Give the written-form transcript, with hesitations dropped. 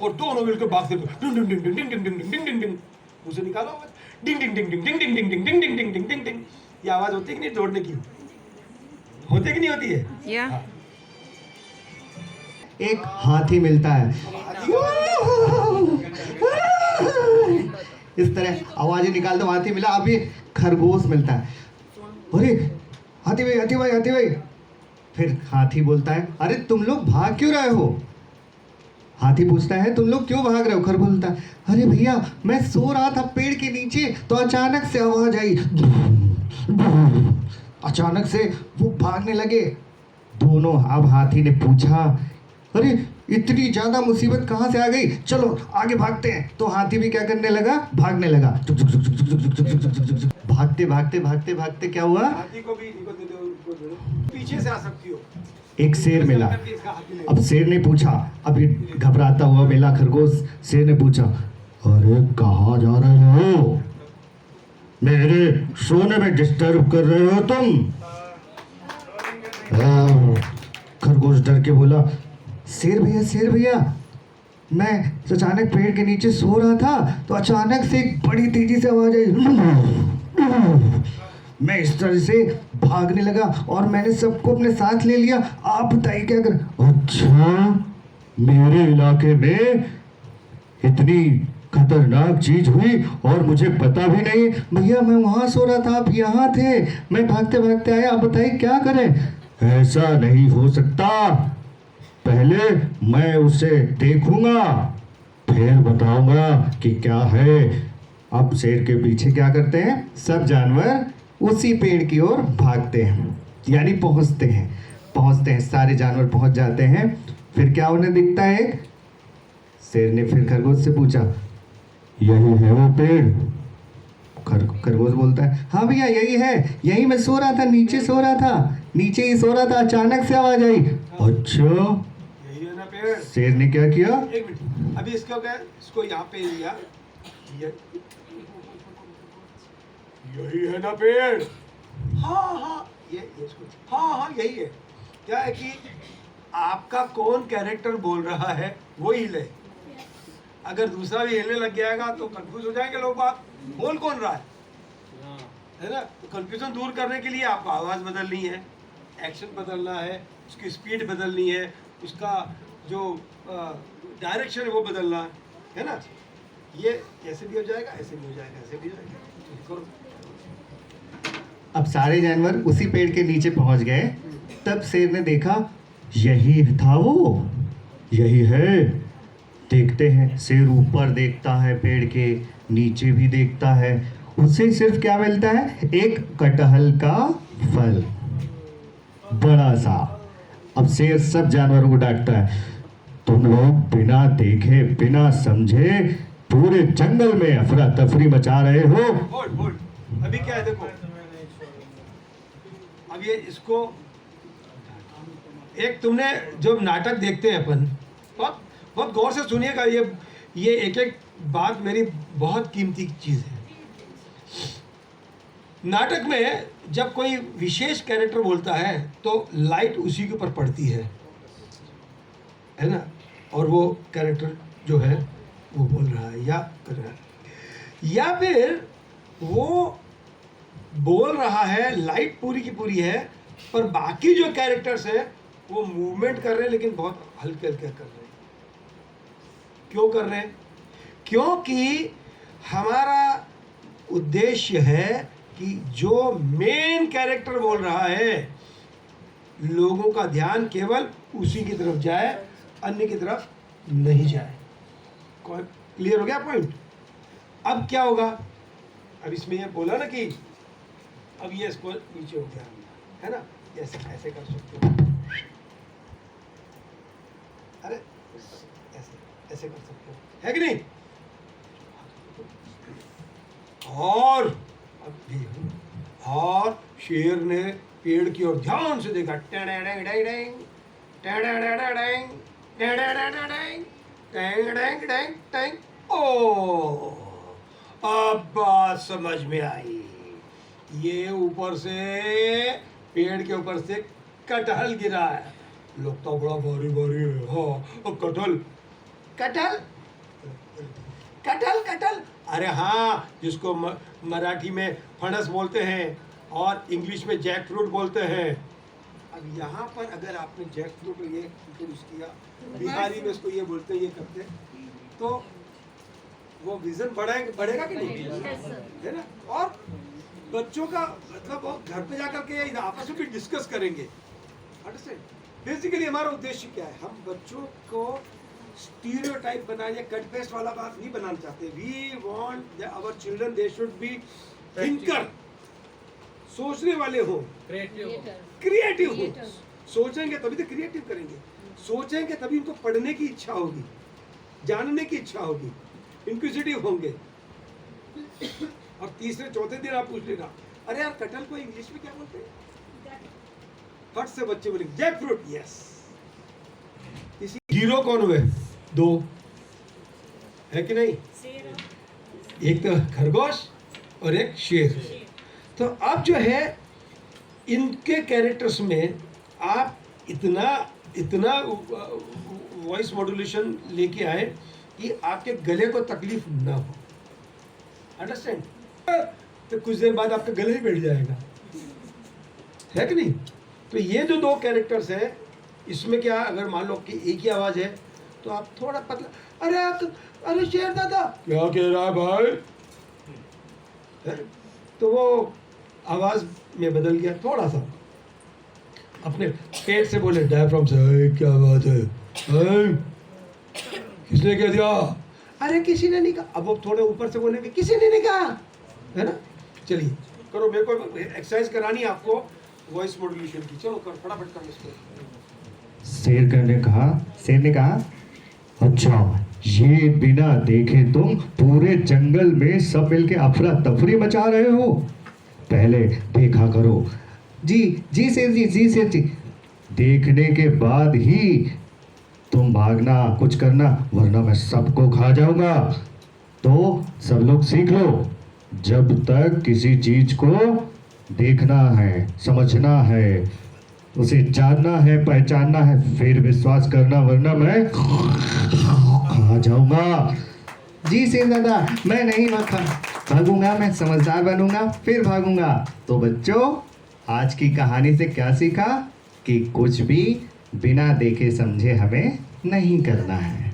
और दोनों मिलकर भागते डिंग डिंग डिंग डिंग डिंग डिंग डिंग डिंग डिंग डिंग उसे निकालो डिंग डिंग डिंग डिंग डिंग डिंग डिंग डिंग डिंग डिंग डिंग डिंग डिंग डिंग ये आवाज होती है कि नहीं दौड़ने की होती है कि नहीं होती है Yeah. हाँ। एक हाथी मिलता है, इस तरह आवाजें निकालते हाथी मिला। अभी खरगोश मिलता है, अरे हाथी भाई हाथी भाई हाथी भाई। फिर हाथी बोलता है, अरे तुम लोग भाग क्यों रहे हो? हाथी पूछता है, तुम लोग क्यों भाग रहे हो? खरगोश बोलता है, अरे भैया मैं सो रहा था पेड़ के नीचे तो अचानक से आवाज आई, अचानक से वो भागने लगे दोनों। अब हाथी ने पूछा, अरे इतनी ज्यादा मुसीबत कहाँ से आ गई, चलो आगे भागते हैं। तो हाथी भी क्या करने लगा, भागने लगा। भागते भागते भागते भागते क्या हुआ, हाथी को भी इनको दे दो, उनको दे दो। पीछे से आ सकती हो एक शेर मिला। इसका हाथी ले अब शेर ने पूछा, अभी घबराता हुआ मिला खरगोश। शेर ने पूछा, अरे कहाँ जा रहे हो? मेरे सोने में डिस्टर्ब कर रहे हो तुम? खरगोश डर के बोला, शेर भैया मैं अचानक पेड़ के नीचे सो रहा था तो अचानक से एक बड़ी तेजी से आवाज आई, मैं इस तरह से भागने लगा और मैंने सबको अपने साथ ले लिया। आप बताइए क्या कर? अच्छा, मेरे इलाके में इतनी खतरनाक चीज हुई और मुझे पता भी नहीं। भैया मैं वहां सो रहा था, आप यहाँ थे, मैं भागते भागते आया, आप बताइए क्या करें? ऐसा नहीं हो सकता, पहले मैं उसे देखूंगा फिर बताऊंगा कि क्या है। अब शेर के पीछे क्या करते हैं, सब जानवर उसी पेड़ की ओर भागते हैं, यानी पहुंचते हैं। सारे जानवर पहुंच जाते हैं। फिर क्या उन्हें दिखता है, एक शेर ने फिर खरगोश से पूछा, यही है वो पेड़? खरगोश बोलता है, हाँ भैया यही है, यही मैं सो रहा था, नीचे सो रहा था, नीचे ही सो रहा था, अचानक से आवाज आई। अच्छा, यही है ना पेड़। शेर ने क्या किया, एक मिनट, अभी इसको क्या, इसको यहाँ पे लिया, यही है ना पेड़। हाँ हाँ ये इसको हाँ यही है। क्या है कि आपका कौन कैरेक्टर बोल रहा है वो हिले, अगर दूसरा भी हिलने लग जाएगा तो कंफ्यूज हो जाएंगे लोग, बात बोल कौन रहा है ना। तो कंफ्यूजन दूर करने के लिए आपको आवाज़ बदलनी है, एक्शन बदलना है, उसकी स्पीड बदलनी है, उसका जो डायरेक्शन है वो बदलना है ना। ये ऐसे भी हो जाएगा, ऐसे भी हो जाएगा, ऐसे भी हो जाएगा। अब सारे जानवर उसी पेड़ के नीचे पहुंच गए। तब शेर ने देखा, यही था वो, यही है। देखते हैं, शेर ऊपर देखता है, पेड़ के नीचे भी देखता है। उसे सिर्फ क्या मिलता है, एक कटहल का फल, बड़ा सा। अब शेर सब जानवरों को डांटता है, तुम लोग बिना देखे बिना समझे पूरे जंगल में अफरा तफरी मचा रहे हो। बोल अभी क्या है देखो, अब ये इसको एक तुमने जो नाटक देखते हैं अपन, बहुत गौर से सुनिएगा, ये एक एक बात मेरी बहुत कीमती चीज़ है। नाटक में जब कोई विशेष कैरेक्टर बोलता है तो लाइट उसी के ऊपर पड़ती है ना, और वो कैरेक्टर जो है वो बोल रहा है या कर रहा है, या फिर वो बोल रहा है, लाइट पूरी की पूरी है, पर बाकी जो कैरेक्टर्स हैं वो मूवमेंट कर रहे हैं लेकिन बहुत हल्के हल्के कर रहे हैं। क्यों कर रहे हैं? क्योंकि हमारा उद्देश्य है कि जो मेन कैरेक्टर बोल रहा है लोगों का ध्यान केवल उसी की तरफ जाए, अन्य की तरफ नहीं जाए। क्लियर हो गया पॉइंट? अब क्या होगा, अब इसमें ये बोला ना कि अब ये इसको नीचे हो गया है ना, ऐसे ऐसे कर सकते हो, अरे ऐसे ऐसे कर सकते हो, है कि नहीं? और अब भी और शेर ने पेड़ की ओर ध्यान से देखा, ओ अब बात समझ में आई। ये ऊपर से पेड़ के ऊपर से कटहल गिरा है, लगता बड़ा भारी भारी है। हाँ, अब कटहल कटहल कटहल कटहल, अरे हाँ, जिसको मराठी में फणस बोलते हैं और इंग्लिश में जैक फ्रूट बोलते हैं। अब यहाँ पर अगर आपने जैक फ्रूट ये इंट्रोड्यूस किया, बिहारी में इसको ये बोलते हैं, ये करते हैं, तो वो विजन बढ़ेगा कि नहीं, है ना। और बच्चों का मतलब वो घर पे जाकर के आपस में भी डिस्कस करेंगे। अंडरस्टैंड? बेसिकली हमारा उद्देश्य क्या है, हम बच्चों को स्टीरियोटाइप बनाने, कट पेस्ट वाला बात नहीं बनाना चाहते। We want our children they should be thinker, सोचने वाले हो, क्रिएटिव हो। सोचेंगे तभी तो क्रिएटिव करेंगे, सोचेंगे तभी उनको पढ़ने की इच्छा होगी, जानने की इच्छा होगी, इंक्विजिटिव होंगे। और तीसरे चौथे दिन आप पूछ लेना, अरे यार कटहल को इंग्लिश में क्या बोलते हैं, फट से बच्चे बोलेंगे जैक फ्रूट। यस। इसी हीरो कौन हुए? दो है कि नहीं, एक तो खरगोश और एक शेर। तो अब जो है इनके कैरेक्टर्स में आप इतना वॉइस मॉड्यूलेशन लेके आए कि आपके गले को तकलीफ ना हो। अंडरस्टैंड? तो कुछ देर बाद आपका गला ही बैठ जाएगा, है कि नहीं। तो ये जो दो कैरेक्टर्स हैं, इसमें क्या, अगर मान लो कि एक ही आवाज है तो आप थोड़ा पतला, अरे शेर दादा क्या कह रहा है भाई, है? तो वो आवाज में बदल गया थोड़ा सा। अपने पेट से बोले डायफ्राम से, क्या बात है, किसने कह दिया, अरे किसी ने नहीं कहा। अब वो थोड़े ऊपर से बोलेंगे किसी ने नहीं कहा, है ना। चलिए करो, मेरे को एक्सरसाइज करानी है आपको वॉइस मॉड्यूलेशन की। चलो करो फटाफट करो इसको। शेर ने कहा अच्छा, ये बिना देखे तुम पूरे जंगल में सब मिलके अफरा तफरी मचा रहे हो, पहले देखा करो। जी शेर जी, देखने के बाद ही तुम भागना, कुछ करना, वरना मैं सबको खा जाऊंगा। तो सब लोग सीख लो, जब तक किसी चीज को देखना है, समझना है, उसे जानना है, पहचानना है, फिर विश्वास करना, वरना मैं खा जाऊंगा। जी शेर दादा, मैं नहीं भागूंगा, मैं समझदार बनूंगा, फिर भागूंगा। तो बच्चों, आज की कहानी से क्या सीखा कि कुछ भी बिना देखे समझे हमें नहीं करना है।